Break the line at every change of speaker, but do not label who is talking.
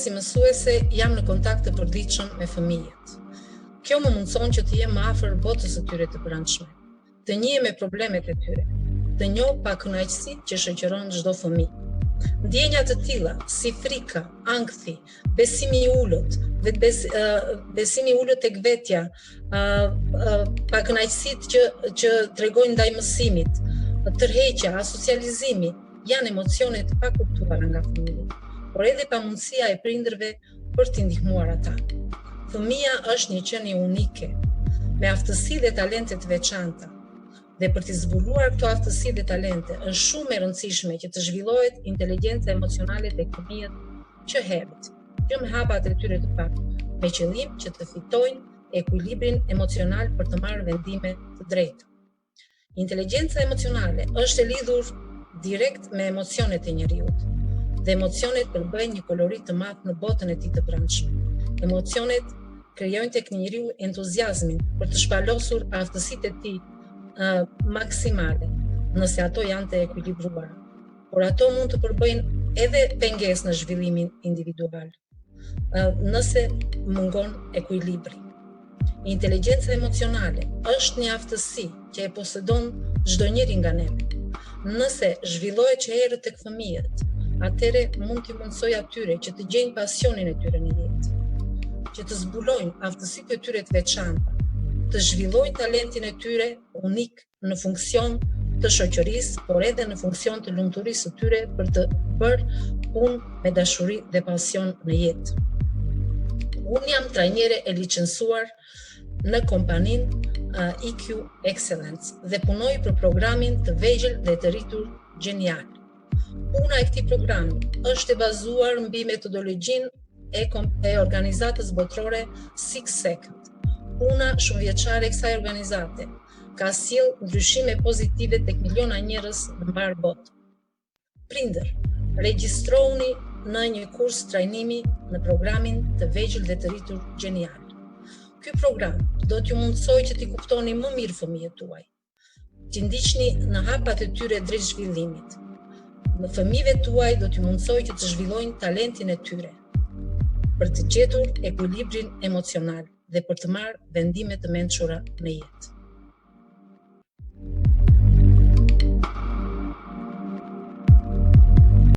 si mësuese jam në kontakt të përditshëm me fëmijët. Kjo më mundëson që të jem më afër botës së tyre të brendshme, të njihem me problemet e tyre, të njoh pakënaqësitë që shoqëron çdo fëmijë. Ndjenja të tilla, si frika, ankthi, besimi i ulët, besimi i ulët tek vetja, pakënaqësitë që tregojnë ndaj mësimit, tërheqja, asocializimi, janë emocione të pakuptuara nga fëmijët, por edhe pamundësia e prindërve për t'i ndihmuar ata. Fëmia është një qenie unike, me aftësi dhe talente të veçanta. Dhe për t'i zbuluar këto aftësi dhe talente, është shumë e rëndësishme që të zhvillohet inteligjenca emocionale tek fëmijët që herët, që me hapat e tyre të parë, me qëllim që të fitojnë ekuilibrin emocional për të marrë vendime të drejta. Inteligjenca emocionale është e lidhur direkt me emocionet e njeriut, dhe emocionet përbëjnë një kolorit të madh në botën e tij të brendshme. Emocionet krijojnë tek njeriu entuziazmin për të shpalosur aftësitë e tij maksimale, nëse ato janë të ekuilibruara, por ato mund të përbëjnë edhe pengesë në zhvillimin individual, nëse mungon ekuilibri. Inteligjenca emocionale është një aftësi që e posedon çdo njeri nga ne. Nëse zhvillohet që herët tek fëmijët, atëre mund t'i mundsoj atyre që të gjejnë pasionin e tyre në jetë, që të zbulojnë aftësitë e tyre të veçanta, të zhvillojnë talentin e tyre unik në funksion të shoqërisë, por edhe në funksion të lumturisë së tyre për të bërë punë me dashuri dhe pasion në jetë. Unë jam trajnere e licencuar në kompaninë EQ Excellence dhe punoj për programin të vegjël dhe të rritur Genial. Puna e këtij programi është e bazuar mbi metodologjinë e organizatës botërore Six Second. Puna shumëvjeçare e kësaj organizate ka sjellë ndryshime pozitive tek miliona njerëz në mbar botë. Prindër, regjistrohuni në një kurs trajnimi në programin të vegjël dhe të rritur Genial. Ky program do t'ju mundsojë që t'i kuptoni më mirë fëmijët tuaj, t'i ndiqni në hapat e tyre drejt zhvillimit. Në fëmijëve tuaj do t'ju mundsojë që të zhvillojnë talentin e tyre, për të gjetur ekuilibrin emocional dhe për të marrë vendime të mençura në jetë.